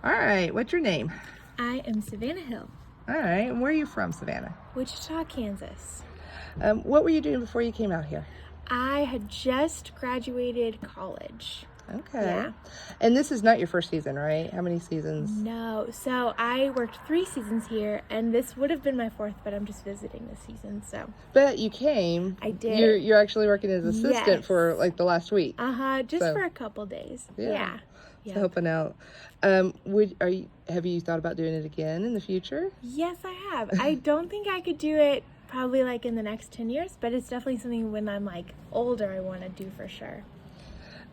All right, what's your name? I am Savanah Hill, All right, and where are you from, Savannah? Wichita, Kansas. What were you doing before you came out here? I had just graduated college. Okay. Yeah. And this is not your first season, right? How many seasons? No, so I worked 3 seasons here, and this would have been my 4th, but I'm just visiting this season, so. But you came. I did. You're actually working as assistant Yes. for like the last week. Just So- for a couple days. Yeah. Yeah. So helping out. Have you thought about doing it again in the future? Yes, I have. I don't think I could do it probably like in the next 10 years, but it's definitely something when I'm like older I want to do for sure.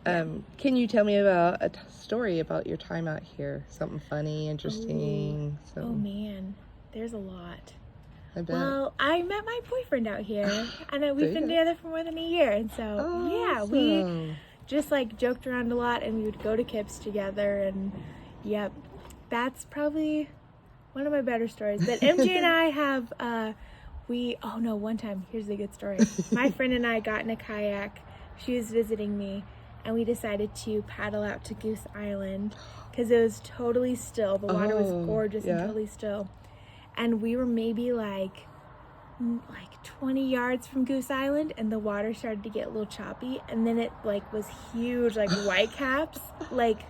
Can you tell me about a story about your time out here? Something funny, interesting. Oh man, there's a lot. I bet. Well, I met my boyfriend out here, and we've been together for more than a year, and so yeah, we Awesome. just like joked around a lot, and we would go to Kips together, and yep, that's probably one of my better stories. But MJ and I have one time, here's the good story. My friend and I got in a kayak. She was visiting me, and we decided to paddle out to Goose Island because it was totally still. The water was gorgeous and totally still. And we were maybe like 20 yards from Goose Island, and the water started to get a little choppy, and then it like was huge, like white caps, like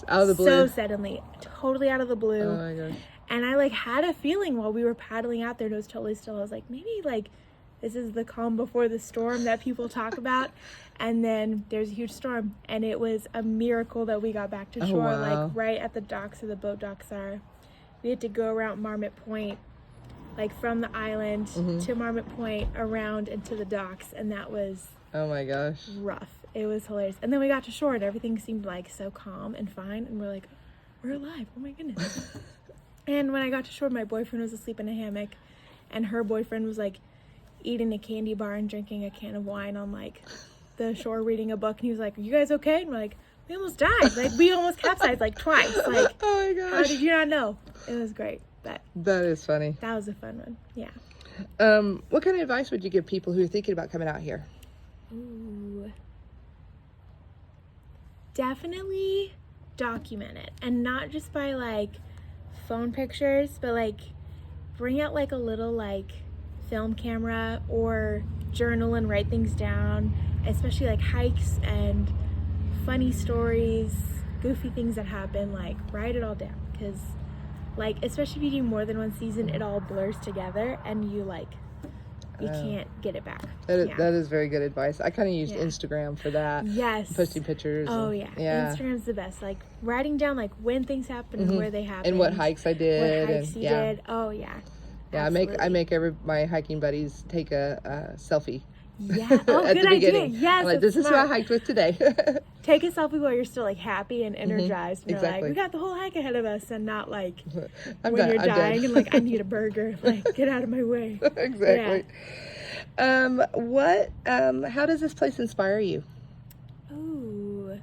Out of the blue. so suddenly, totally out of the blue. Oh my gosh. And I like had a feeling while we were paddling out there, and it was totally still. I was like, maybe like this is the calm before the storm that people talk about. And then there's a huge storm, and it was a miracle that we got back to shore, like right at the docks where the boat docks are. We had to go around Marmot Point, like from the island to Marmot Point, around into the docks, and that was Oh my gosh. rough. It was hilarious. And then we got to shore, and everything seemed like so calm and fine, and we're like, we're alive. Oh my goodness. And when I got to shore, my boyfriend was asleep in a hammock, and her boyfriend was like eating a candy bar and drinking a can of wine on like the shore, reading a book. And he was like, "Are you guys okay?" And we're like, "We almost died. Like we almost capsized like twice. Like, Oh my gosh. how did you not know?" It was great, but That is funny. that was a fun one. Yeah. What kind of advice would you give people who are thinking about coming out here? Ooh. Definitely document it, and not just by like phone pictures, but like bring out like a little like film camera or journal and write things down, especially like hikes and funny stories, goofy things that happen. Like write it all down, because like especially if you do more than one season, it all blurs together, and you can't get it back. That is very good advice. I kind of used Instagram for that. Yes. Posting pictures. Oh yeah. Instagram's the best. Like writing down like when things happen and where they happen. And what hikes I did. What hikes you did. Oh yeah. Yeah, Absolutely. I make my hiking buddies take a selfie. Yeah. Oh, at good the beginning. idea. Yes. I'm like, that's this is who I smart. hiked with today. Take a selfie while you're still like happy and energized. And you're like, Exactly. we got the whole hike ahead of us, and not like I'm when done. you're I'm dying done. and like I need a burger. Like get out of my way. Exactly. How does this place inspire you? Ooh.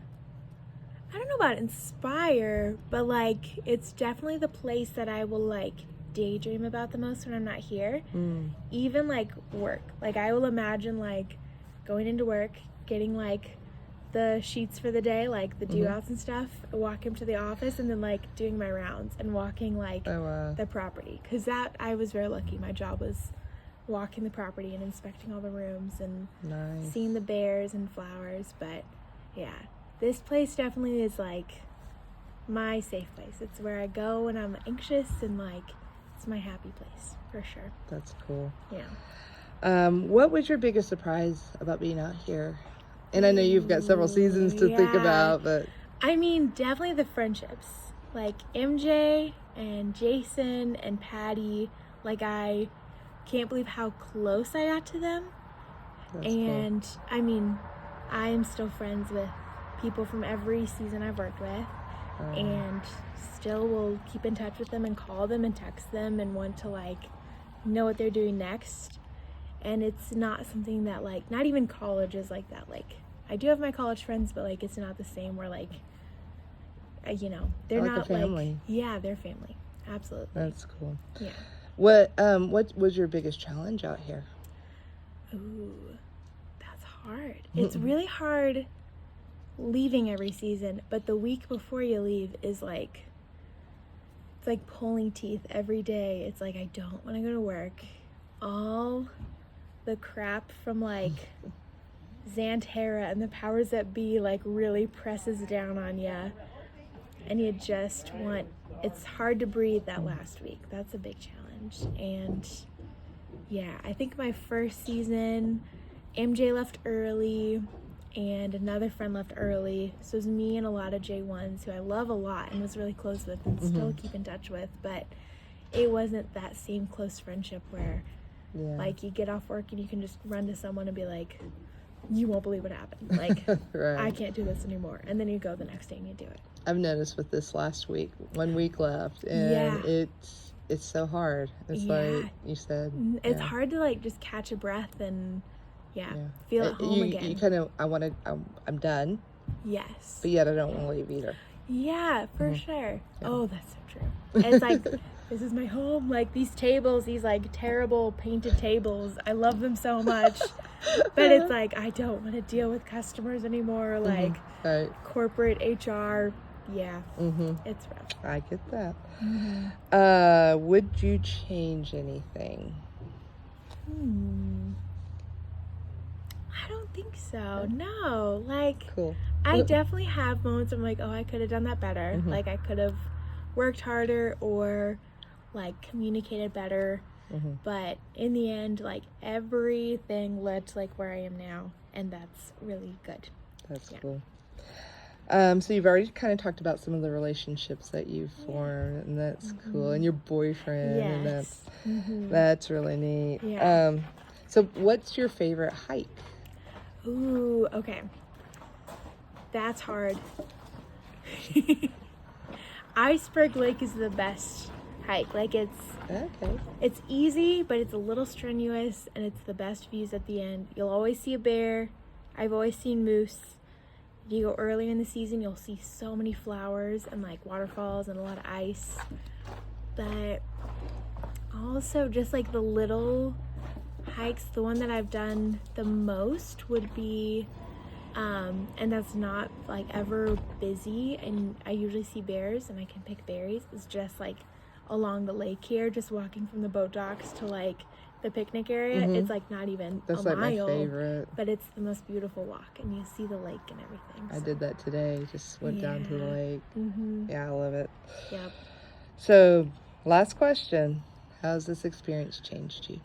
I don't know about inspire, but like it's definitely the place that I will like daydream about the most when I'm not here. Even like work. Like I will imagine like going into work, getting like the sheets for the day, like the due outs and stuff, walking to the office, and then like doing my rounds and walking like the property. Because that I was very lucky. My job was walking the property and inspecting all the rooms and seeing the bears and flowers. But yeah, this place definitely is like my safe place. It's where I go when I'm anxious, and like it's my happy place for sure. That's cool. Yeah. What was your biggest surprise about being out here? And I know you've got several seasons to think about, but I mean, definitely the friendships. Like MJ and Jason and Patty, like I can't believe how close I got to them. That's and cool. I mean, I'm still friends with people from every season I've worked with, and still will keep in touch with them and call them and text them and want to like know what they're doing next. And it's not something that like, not even college is like that. Like I do have my college friends, but like it's not the same where like they're like not a family. like, yeah, they're family. Absolutely. That's cool. Yeah. What was your biggest challenge out here? Ooh, that's hard. It's really hard leaving every season, but the week before you leave is like it's like pulling teeth every day. It's like I don't want to go to work. All the crap from like Xanterra and the powers that be like really presses down on you, and you just want, it's hard to breathe that last week. That's a big challenge. And yeah, I think my first season, MJ left early and another friend left early, so it was me and a lot of J1s who I love a lot and was really close with and still keep in touch with, but it wasn't that same close friendship where like you get off work and you can just run to someone and be like, you won't believe what happened, like Right. I can't do this anymore, and then you go the next day and you do it. I've noticed with this last week, 1 week left, and it's so hard. It's like you said. It's hard to like just catch a breath and feel at home again. You kind of, I'm done. Yes. But yet I don't want to leave either. Yeah, for sure. Yeah. Oh, that's so true. It's like, this is my home. Like these tables, these like terrible painted tables, I love them so much. But it's like, I don't want to deal with customers anymore. Like corporate HR. Yeah, it's rough. I get that. Would you change anything? I don't think so. No, like cool. I definitely have moments where I'm like, oh, I could have done that better. Like I could have worked harder or like communicated better. But in the end, like everything led to like where I am now, and that's really good. That's cool. So you've already kind of talked about some of the relationships that you've formed, and that's cool. And your boyfriend, and that's really neat. Yeah. So what's your favorite hike? Ooh, okay. That's hard. Iceberg Lake is the best hike. Like it's easy, but it's a little strenuous, and it's the best views at the end. You'll always see a bear. I've always seen moose. If you go earlier in the season, you'll see so many flowers and like waterfalls and a lot of ice. But also just like the little hikes, the one that I've done the most would be and that's not like ever busy, and I usually see bears and I can pick berries. It's just like along the lake here, just walking from the boat docks to like the picnic area. It's like not even that's a like mile, my favorite. but it's the most beautiful walk, and you see the lake and everything. I did that today. Just went down to the lake. Yeah, I love it. Yep. So, last question: how's this experience changed you?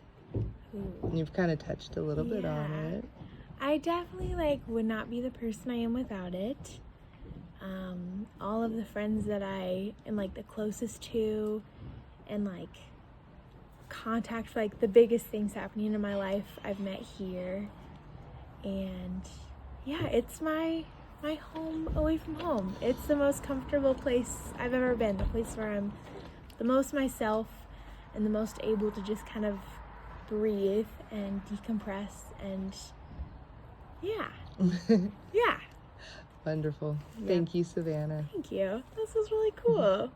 You've kind of touched a little bit on it. I definitely like would not be the person I am without it. All of the friends that I am like the closest to, and like contact for like the biggest things happening in my life, I've met here. And yeah, it's my home away from home. It's the most comfortable place I've ever been, the place where I'm the most myself and the most able to just kind of breathe and decompress, and yeah. Wonderful. Yeah. Thank you, Savanah. Thank you. This was really cool.